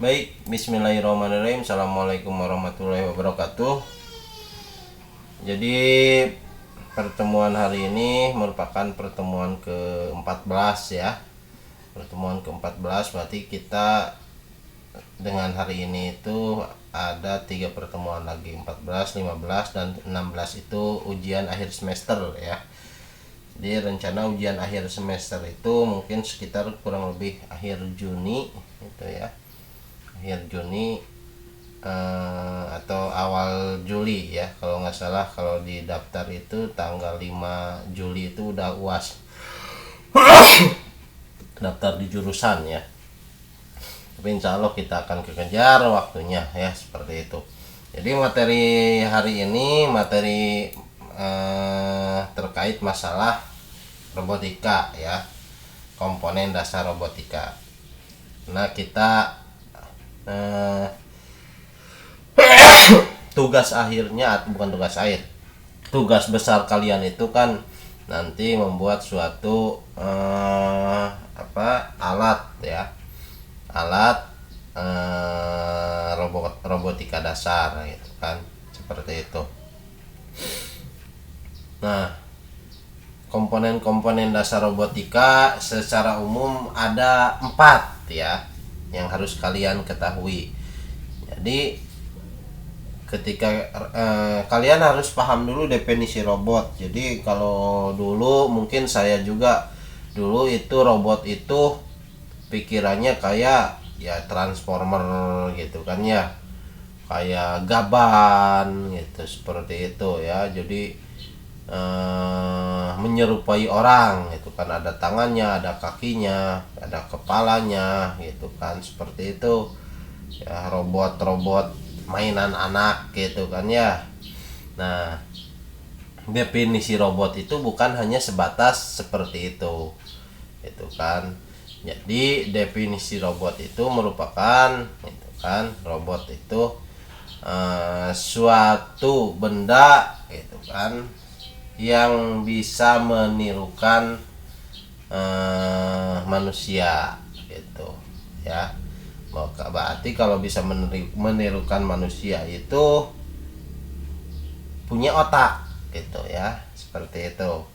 Baik, bismillahirrahmanirrahim. Assalamualaikum warahmatullahi wabarakatuh. Jadi pertemuan hari ini merupakan pertemuan ke-14 ya. Pertemuan ke-14 berarti kita dengan hari ini itu ada 3 pertemuan lagi, 14, 15 dan 16 itu ujian akhir semester ya. Jadi rencana ujian akhir semester itu mungkin sekitar kurang lebih akhir Juni itu ya. Akhir Juni atau awal Juli ya, kalau nggak salah. Kalau di daftar itu tanggal 5 Juli itu udah UAS daftar di jurusan ya. Tapi insya Allah kita akan kekejar waktunya ya, seperti itu. Jadi materi hari ini materi terkait masalah robotika ya, komponen dasar robotika. Nah kita tugas akhirnya, bukan tugas akhir, tugas besar kalian itu kan nanti membuat suatu alat ya, alat robotika dasar gitu kan, seperti itu. Nah, komponen-komponen dasar robotika secara umum ada 4 ya yang harus kalian ketahui. Jadi ketika kalian harus paham dulu definisi robot. Jadi kalau dulu mungkin saya juga dulu itu robot itu pikirannya kayak ya transformer gitu kan ya, kayak gaban gitu, seperti itu ya. Jadi menyerupai orang itu kan, ada tangannya, ada kakinya, ada kepalanya gitu kan, seperti itu ya, robot-robot mainan anak gitu kan ya. Nah, definisi robot itu bukan hanya sebatas seperti itu kan. Jadi definisi robot itu merupakan itu kan, robot itu suatu benda gitu kan yang bisa menirukan manusia gitu ya. Berarti kalau bisa menirukan manusia itu punya otak gitu ya, seperti itu.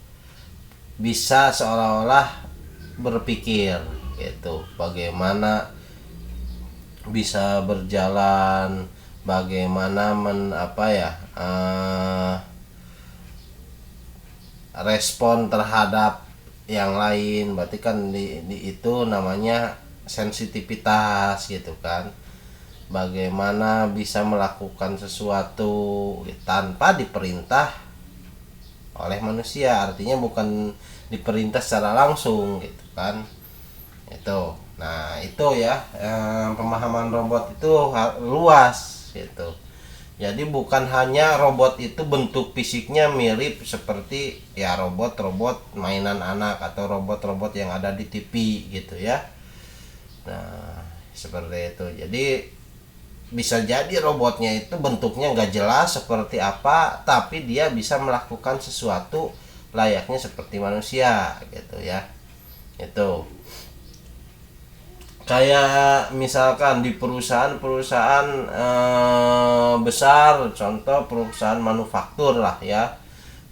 Bisa seolah-olah berpikir gitu, bagaimana bisa berjalan, bagaimana respon terhadap yang lain. Berarti kan di itu namanya sensitivitas gitu kan, bagaimana bisa melakukan sesuatu tanpa diperintah oleh manusia, artinya bukan diperintah secara langsung gitu kan itu. Nah itu ya, pemahaman robot itu luas gitu. Jadi bukan hanya robot itu bentuk fisiknya mirip seperti ya robot-robot mainan anak atau robot-robot yang ada di TV gitu ya. Nah seperti itu. Jadi bisa jadi robotnya itu bentuknya nggak jelas seperti apa, tapi dia bisa melakukan sesuatu layaknya seperti manusia gitu ya. Itu kayak misalkan di perusahaan-perusahaan besar, contoh perusahaan manufaktur lah ya,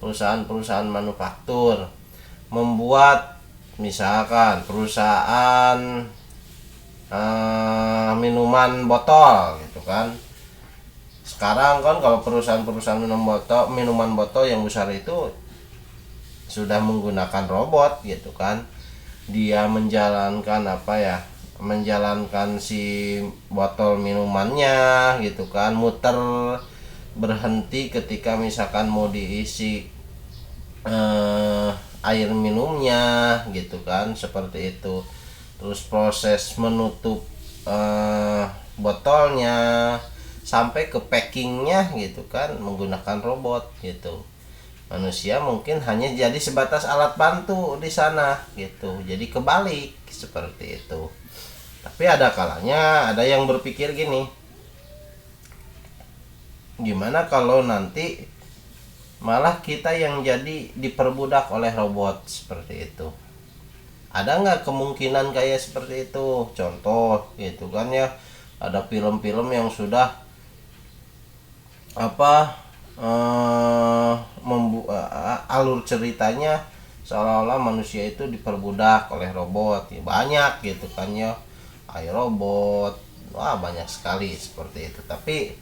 perusahaan-perusahaan manufaktur membuat misalkan perusahaan minuman botol gitu kan. Sekarang kan kalau perusahaan-perusahaan minuman botol yang besar itu sudah menggunakan robot gitu kan. Dia menjalankan si botol minumannya gitu kan, muter, berhenti ketika misalkan mau diisi air minumnya gitu kan, seperti itu. Terus proses menutup botolnya sampai ke packingnya gitu kan menggunakan robot gitu. Manusia mungkin hanya jadi sebatas alat bantu di sana gitu, jadi kebalik seperti itu. Tapi ada kalanya ada yang berpikir gini, gimana kalau nanti malah kita yang jadi diperbudak oleh robot, seperti itu. Ada nggak kemungkinan kayak seperti itu? Contoh gitu kan ya, Ada film-film yang sudah apa alur ceritanya seolah-olah manusia itu diperbudak oleh robot ya, banyak gitu kan ya, iRobot, wah banyak sekali seperti itu. Tapi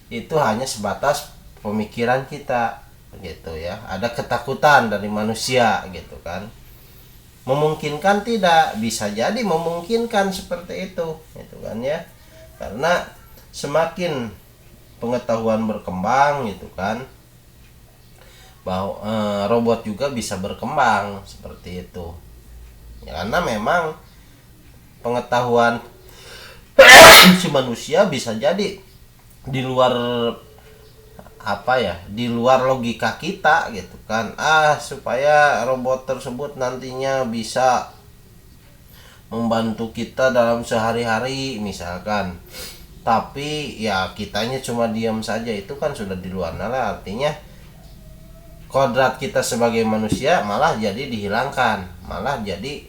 itu hanya sebatas pemikiran kita gitu ya, ada ketakutan dari manusia gitu kan. Memungkinkan tidak, bisa jadi memungkinkan seperti itu gitu kan ya, karena semakin pengetahuan berkembang gitu kan, bahwa robot juga bisa berkembang seperti itu ya, karena memang pengetahuan si manusia bisa jadi di luar apa ya, di luar logika kita gitu kan. Supaya robot tersebut nantinya bisa membantu kita dalam sehari-hari misalkan, tapi ya kitanya cuma diam saja, itu kan sudah di luar nalar. Artinya kodrat kita sebagai manusia malah jadi dihilangkan, malah jadi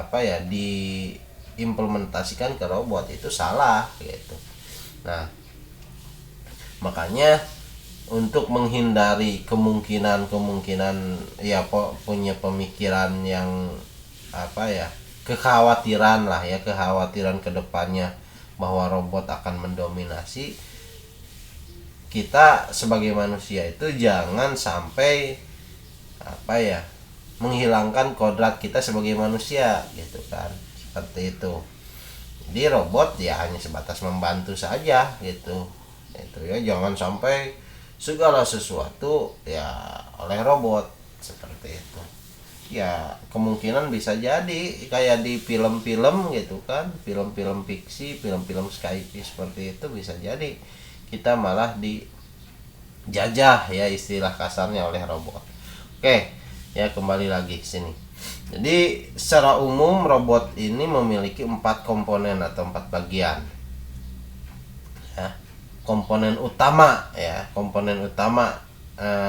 apa ya, diimplementasikan ke robot, itu salah gitu. Nah, makanya untuk menghindari kemungkinan ya punya pemikiran yang apa ya, kekhawatiran lah ya, kekhawatiran kedepannya bahwa robot akan mendominasi, kita sebagai manusia itu jangan sampai apa ya, menghilangkan kodrat kita sebagai manusia gitu kan, seperti itu. Jadi robot ya hanya sebatas membantu saja gitu, itu ya, jangan sampai segala sesuatu ya oleh robot seperti itu. Ya kemungkinan bisa jadi kayak di film-film gitu kan, film-film fiksi, film-film sci-fi seperti itu, bisa jadi kita malah dijajah ya istilah kasarnya oleh robot. Oke ya, kembali lagi ke sini. Jadi secara umum robot ini memiliki 4 komponen atau 4 bagian ya. Komponen utama ya, komponen utama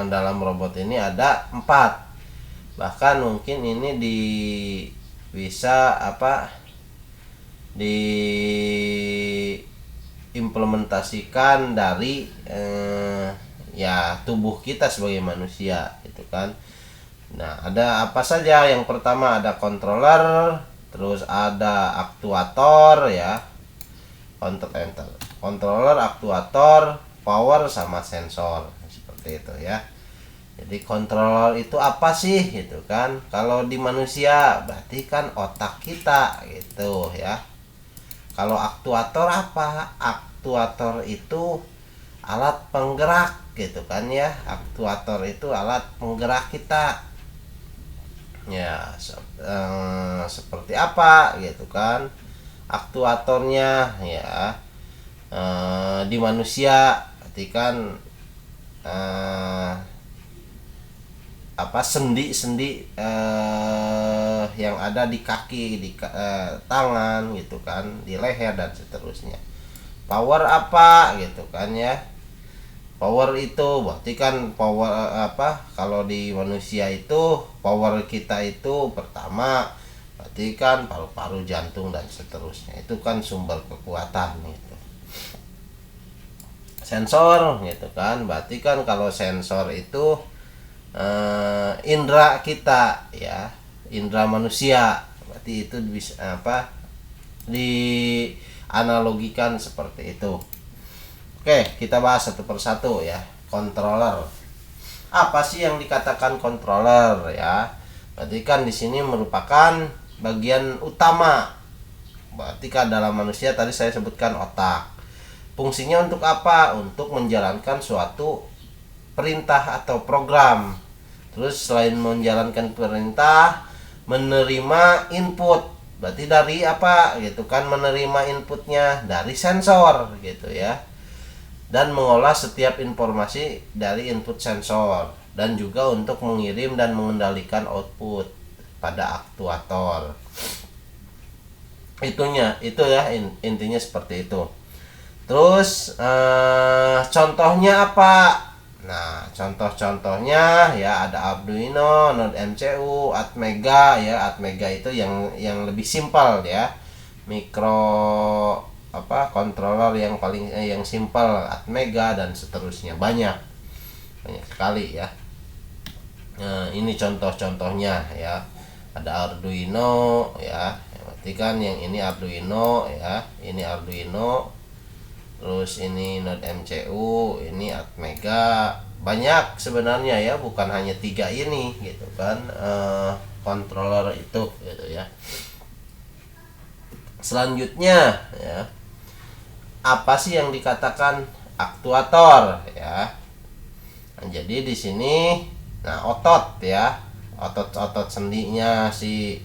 dalam robot ini ada 4. Bahkan mungkin ini bisa apa, diimplementasikan dari ya tubuh kita sebagai manusia gitu kan. Nah, ada apa saja? Yang pertama ada controller, terus ada aktuator ya. Controller, aktuator, power sama sensor seperti itu ya. Jadi controller itu apa sih gitu kan? Kalau di manusia berarti kan otak kita gitu ya. Kalau aktuator apa? Aktuator itu alat penggerak gitu kan ya. Aktuator itu alat penggerak kita. Ya, seperti apa gitu kan aktuatornya ya. Di manusia berarti kan apa, sendi-sendi yang ada di kaki, di tangan gitu kan, di leher dan seterusnya. Power apa gitu kan ya. Power itu berarti kan power apa, kalau di manusia itu power kita itu pertama berarti kan paru-paru, jantung dan seterusnya, itu kan sumber kekuatan gitu. Sensor gitu kan, berarti kan kalau sensor itu indera kita ya, indera manusia, berarti itu bisa apa, dianalogikan seperti itu. Oke, kita bahas satu persatu ya. Controller. Apa sih yang dikatakan controller ya? Berarti kan di sini merupakan bagian utama. Berarti kan dalam manusia tadi saya sebutkan otak. Fungsinya untuk apa? Untuk menjalankan suatu perintah atau program. Terus selain menjalankan perintah, menerima input. Berarti dari apa gitu kan, menerima inputnya dari sensor gitu ya. Dan mengolah setiap informasi dari input sensor, dan juga untuk mengirim dan mengendalikan output pada aktuator. Itu ya intinya seperti itu. Terus contohnya apa? Nah, contoh-contohnya ya ada Arduino, Node MCU, Atmega ya. Atmega itu yang lebih simpel ya. Micro controller yang paling yang simple, Atmega dan seterusnya, banyak sekali ya. Ini contoh-contohnya ya. Ada Arduino ya, berarti kan yang ini Arduino ya, ini Arduino, terus ini Node MCU, ini Atmega. Banyak sebenarnya ya, bukan hanya 3 ini gitu kan, controller itu gitu ya. Selanjutnya ya, apa sih yang dikatakan aktuator ya? Nah, jadi di sini otot ya, otot sendinya si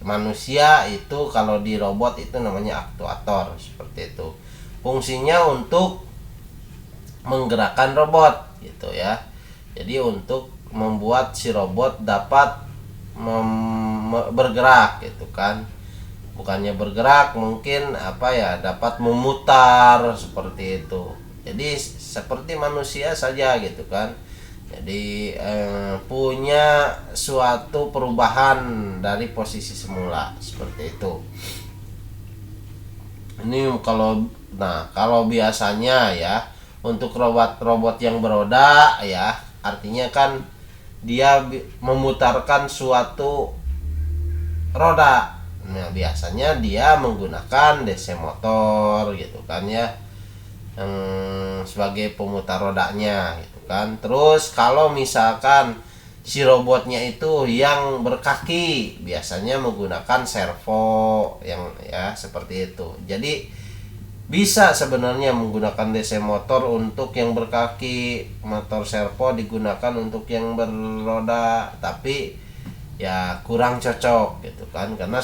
manusia itu, kalau di robot itu namanya aktuator, seperti itu. Fungsinya untuk menggerakkan robot gitu ya. Jadi untuk membuat si robot dapat bergerak gitu kan. Bukannya bergerak, mungkin dapat memutar, seperti itu. Jadi seperti manusia saja gitu kan. Jadi punya suatu perubahan dari posisi semula, seperti itu. Ini kalau biasanya ya, untuk robot yang beroda ya, artinya kan dia memutarkan suatu roda. Nah, biasanya dia menggunakan DC motor gitu kan ya, sebagai pemutar rodanya gitu kan. Terus kalau misalkan si robotnya itu yang berkaki, biasanya menggunakan servo yang ya seperti itu. Jadi bisa sebenarnya menggunakan DC motor untuk yang berkaki, motor servo digunakan untuk yang beroda, tapi ya kurang cocok gitu kan, karena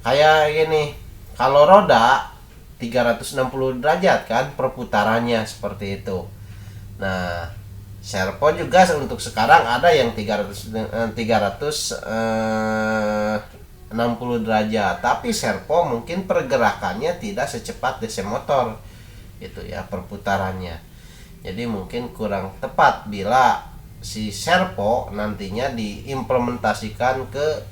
kayak gini, kalau roda 360 derajat kan perputarannya, seperti itu. Nah, servo juga untuk sekarang ada yang 360 derajat, tapi servo mungkin pergerakannya tidak secepat DC motor gitu ya, perputarannya. Jadi mungkin kurang tepat bila si servo nantinya diimplementasikan ke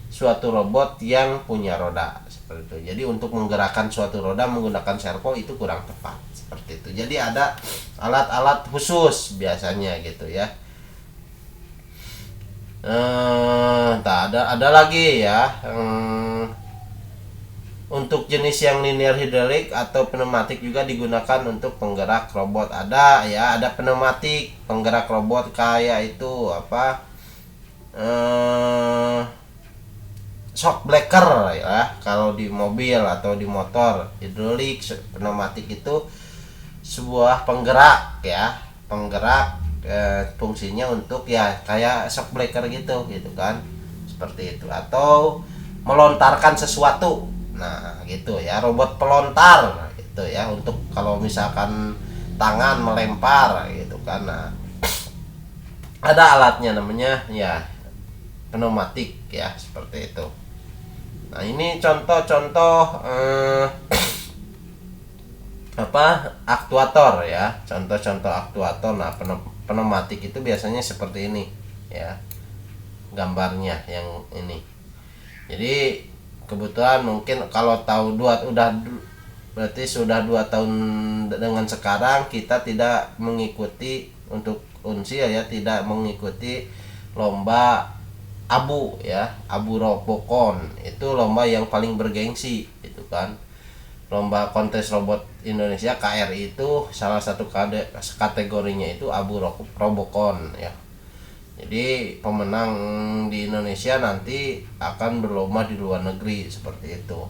suatu robot yang punya roda, seperti itu. Jadi untuk menggerakkan suatu roda menggunakan servo itu kurang tepat, seperti itu. Jadi ada alat-alat khusus biasanya gitu ya. Ada lagi ya, untuk jenis yang linear hidrolik atau pneumatik juga digunakan untuk penggerak robot. Ada ya, ada pneumatik penggerak robot kayak itu shock breaker ya, kalau di mobil atau di motor. Hidrolik, pneumatik itu sebuah penggerak ya, fungsinya untuk ya kayak shock breaker gitu kan, seperti itu. Atau melontarkan sesuatu, nah gitu ya, robot pelontar gitu ya, untuk kalau misalkan tangan melempar gitu kan. Nah, ada alatnya namanya ya pneumatik ya, seperti itu. Nah, ini contoh-contoh aktuator ya, contoh-contoh aktuator. Nah, pneumatik itu biasanya seperti ini ya, gambarnya yang ini. Jadi kebetulan mungkin kalau tahu berarti sudah 2 tahun dengan sekarang kita tidak mengikuti untuk Unsia ya, tidak mengikuti lomba abu ya, abu Robocon. Itu lomba yang paling bergengsi itu kan. Lomba kontes robot Indonesia KRI itu salah satu kategorinya itu abu Robocon ya. Jadi pemenang di Indonesia nanti akan berlomba di luar negeri, seperti itu.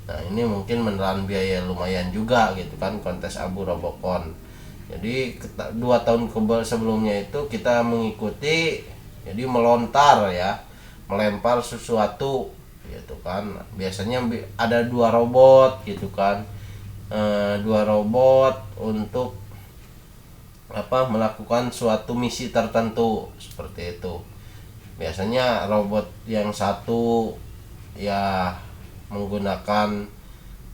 Nah, ini mungkin menelan biaya lumayan juga gitu kan, kontes abu Robocon. Jadi 2 tahun sebelumnya itu kita mengikuti, jadi melontar ya, melempar sesuatu gitu kan. Biasanya ada 2 robot gitu kan, 2 robot untuk melakukan suatu misi tertentu, seperti itu. Biasanya robot yang satu ya menggunakan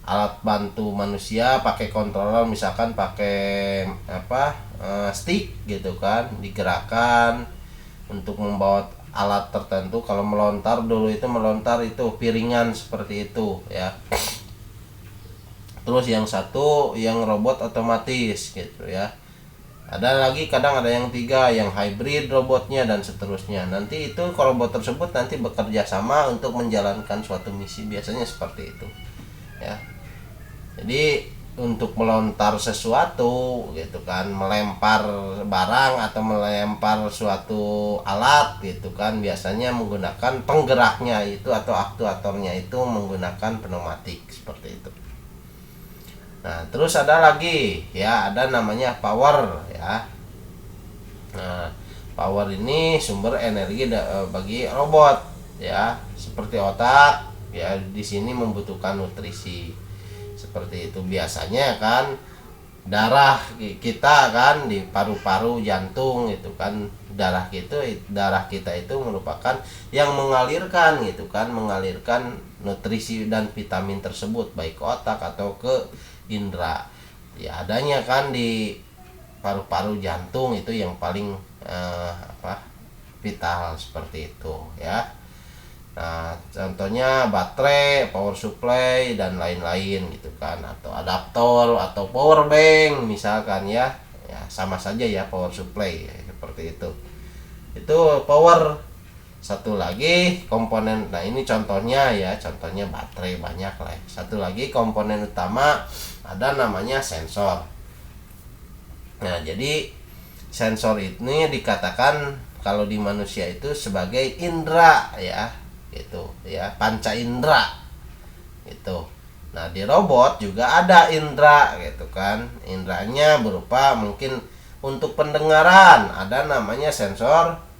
alat bantu manusia, pakai controller, misalkan pakai stick gitu kan, digerakkan untuk membawa alat tertentu. Kalau melontar dulu itu melontar itu piringan seperti itu ya. Terus yang satu yang robot otomatis gitu ya. Ada lagi kadang ada yang 3 yang hybrid robotnya dan seterusnya. Nanti itu robot tersebut nanti bekerja sama untuk menjalankan suatu misi, biasanya seperti itu ya. Jadi untuk melontar sesuatu gitu kan, melempar barang atau melempar suatu alat gitu kan, biasanya menggunakan penggeraknya itu atau aktuatornya itu menggunakan pneumatik seperti itu. Nah, terus ada lagi ya, ada namanya power ya. Nah, power ini sumber energi bagi robot ya, seperti otak ya, di sini membutuhkan nutrisi. Seperti itu biasanya kan darah kita kan di paru-paru, jantung itu kan, darah kita itu merupakan yang mengalirkan gitu kan, mengalirkan nutrisi dan vitamin tersebut baik ke otak atau ke indera ya, adanya kan di paru-paru, jantung itu yang paling vital seperti itu ya. Nah, contohnya baterai, power supply dan lain-lain gitu kan, atau adaptor atau power bank misalkan ya. Ya sama saja ya, power supply ya, seperti itu. Itu power. Satu lagi komponen, nah ini contohnya ya, contohnya baterai banyak lah. Satu lagi komponen utama ada namanya sensor. Nah, jadi sensor ini dikatakan kalau di manusia itu sebagai indera ya, gitu ya, panca indera gitu. Nah, di robot juga ada indera gitu kan. Inderanya berupa mungkin untuk pendengaran ada namanya sensor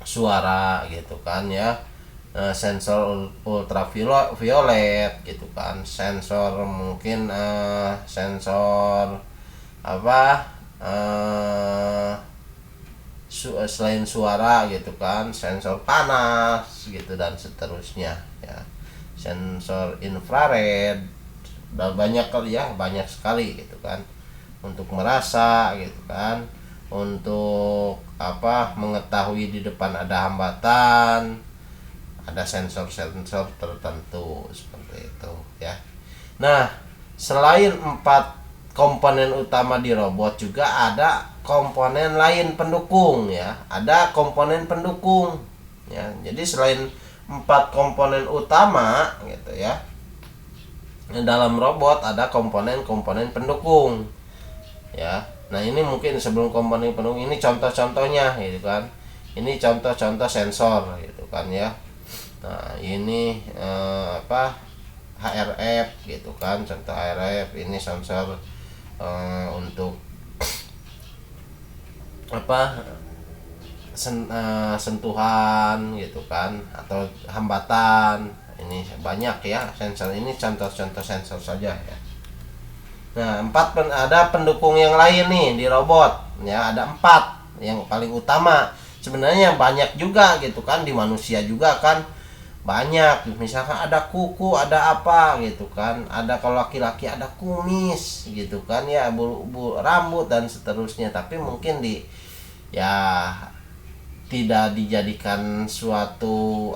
suara gitu kan ya, sensor ultraviolet gitu kan, sensor mungkin sensor apa selain suara gitu kan, sensor panas gitu dan seterusnya ya, sensor infrared dan banyak kali ya, banyak sekali gitu kan, untuk merasa gitu kan, untuk mengetahui di depan ada hambatan, ada sensor-sensor tertentu seperti itu ya. Nah, selain 4 komponen utama di robot juga ada komponen lain pendukung ya, ada komponen pendukung ya. Jadi selain 4 komponen utama gitu ya, dalam robot ada komponen-komponen pendukung ya. Nah, ini mungkin sebelum komponen pendukung ini contoh-contohnya gitu kan. Ini contoh-contoh sensor gitu kan ya. Nah, ini HRF gitu kan, contoh HRF ini sensor untuk sentuhan gitu kan, atau hambatan. Ini banyak ya sensor, ini contoh-contoh sensor saja ya. Nah, ada pendukung yang lain nih di robot ya, ada 4 yang paling utama. Sebenarnya banyak juga gitu kan, di manusia juga kan banyak, misalkan ada kuku, ada apa gitu kan, ada kalau laki-laki ada kumis gitu kan ya, rambut dan seterusnya, tapi mungkin tidak dijadikan suatu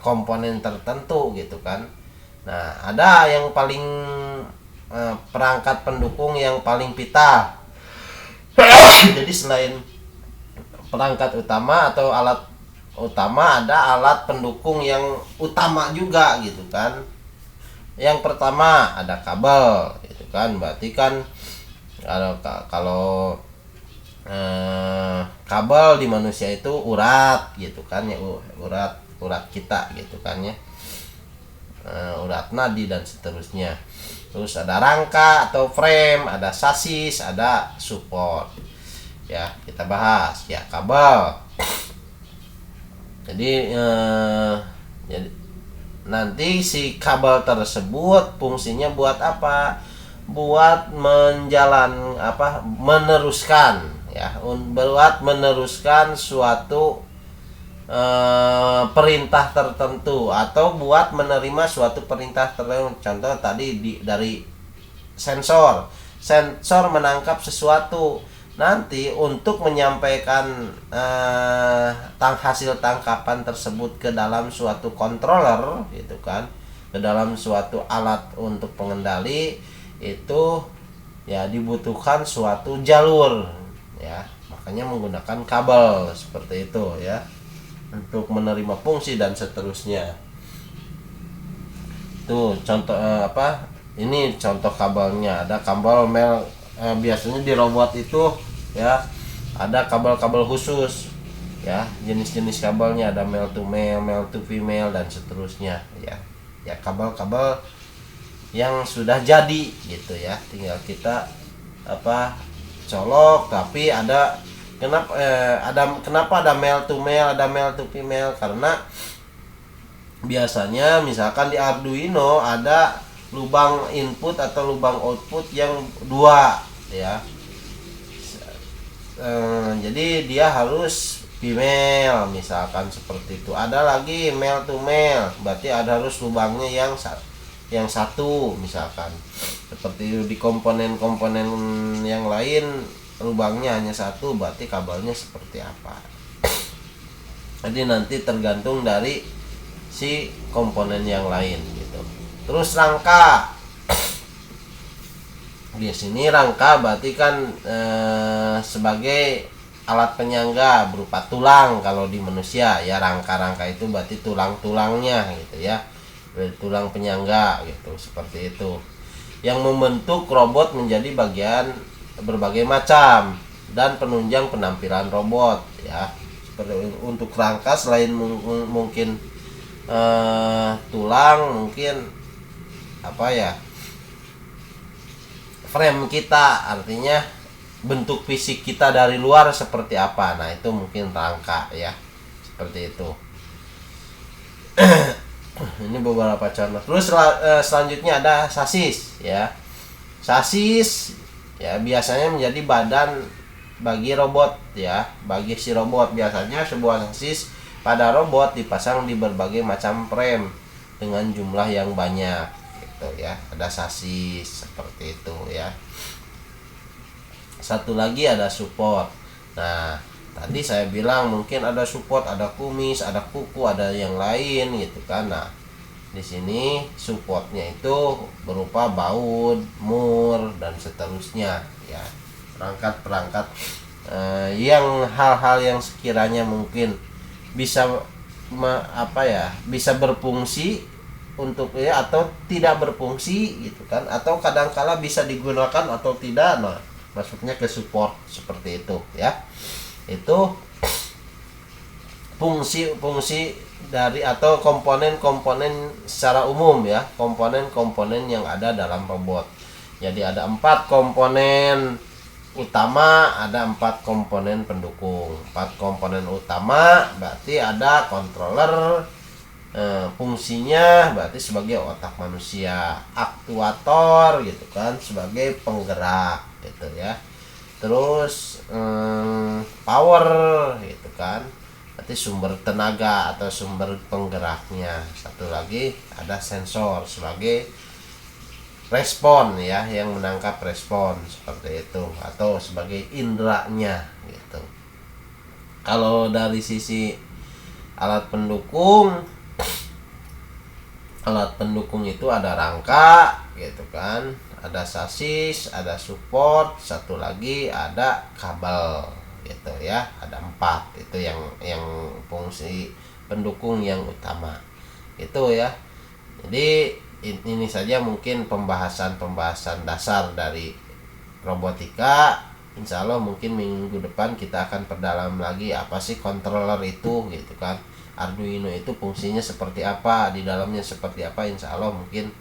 komponen tertentu gitu kan. Nah, ada yang paling perangkat pendukung yang paling vital. Jadi selain perangkat utama atau alat utama, ada alat pendukung yang utama juga gitu kan. Yang pertama ada kabel gitu kan. Berarti kan kalau kabel di manusia itu urat gitu kan ya, urat kita gitu kan ya, urat nadi dan seterusnya. Terus ada rangka atau frame, ada sasis, ada support ya. Kita bahas ya kabel. Jadi nanti si kabel tersebut fungsinya buat apa? Buat meneruskan ya, buat meneruskan suatu perintah tertentu, atau buat menerima suatu perintah tertentu. Contoh tadi dari sensor menangkap sesuatu, nanti untuk menyampaikan hasil tangkapan tersebut ke dalam suatu controller gitu kan, ke dalam suatu alat untuk pengendali itu ya dibutuhkan suatu jalur ya, makanya menggunakan kabel seperti itu ya untuk menerima fungsi dan seterusnya. Tuh contoh ini contoh kabelnya. Ada kabel mel, biasanya di robot itu ya ada kabel-kabel khusus ya, jenis-jenis kabelnya ada male to male, male to female dan seterusnya ya. Ya kabel-kabel yang sudah jadi gitu ya, tinggal kita colok. Tapi ada kenapa ada male to male, ada male to female, karena biasanya misalkan di Arduino ada lubang input atau lubang output yang dua ya, jadi dia harus female misalkan seperti itu. Ada lagi male to male, berarti ada harus lubangnya yang satu misalkan seperti itu. Di komponen-komponen yang lain lubangnya hanya satu, berarti kabelnya seperti apa. Jadi nanti tergantung dari si komponen yang lain gitu. Terus rangka, di sini rangka berarti kan sebagai alat penyangga berupa tulang kalau di manusia ya. Rangka-rangka itu berarti tulang-tulangnya gitu ya, tulang penyangga gitu, seperti itu yang membentuk robot menjadi bagian berbagai macam dan penunjang penampilan robot ya. Seperti untuk rangka selain mungkin tulang, mungkin frame kita, artinya bentuk fisik kita dari luar seperti apa. Nah itu mungkin rangka ya, seperti itu. Ini beberapa contoh. Terus selanjutnya ada sasis ya. Sasis ya biasanya menjadi badan bagi robot ya, bagi si robot. Biasanya sebuah sasis pada robot dipasang di berbagai macam frame dengan jumlah yang banyak gitu ya. Ada sasis seperti itu ya. Satu lagi ada support. Nah tadi saya bilang mungkin ada support, ada kumis, ada kuku, ada yang lain gitu kan. Nah di sini supportnya itu berupa baut, mur dan seterusnya ya. Perangkat-perangkat yang hal-hal yang sekiranya mungkin bisa bisa berfungsi untuk ya, atau tidak berfungsi gitu kan, atau kadangkala bisa digunakan atau tidak. Nah masuknya ke support seperti itu ya. Itu fungsi-fungsi dari atau komponen-komponen secara umum ya, komponen-komponen yang ada dalam robot. Jadi ada 4 komponen utama, ada 4 komponen pendukung. 4 komponen utama berarti ada controller, fungsinya berarti sebagai otak manusia, aktuator gitu kan sebagai penggerak gitu ya. Terus power gitu kan, berarti sumber tenaga atau sumber penggeraknya. Satu lagi ada sensor sebagai respon ya, yang menangkap respon seperti itu, atau sebagai inderanya gitu. Kalau dari sisi alat pendukung itu ada rangka gitu kan, ada sasis, ada support, satu lagi ada kabel gitu ya. Ada 4 itu yang fungsi pendukung yang utama itu ya. Jadi ini saja mungkin pembahasan dasar dari robotika. Insya Allah mungkin minggu depan kita akan perdalam lagi apa sih controller itu gitu kan, Arduino itu fungsinya seperti apa, di dalamnya seperti apa. Insya Allah mungkin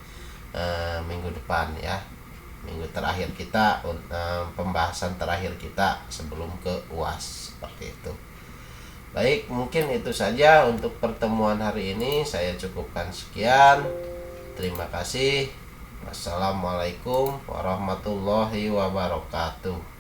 minggu depan ya, minggu terakhir kita, pembahasan terakhir kita sebelum ke UAS seperti itu. Baik, mungkin itu saja untuk pertemuan hari ini. Saya cukupkan sekian. Terima kasih. Wassalamualaikum warahmatullahi wabarakatuh.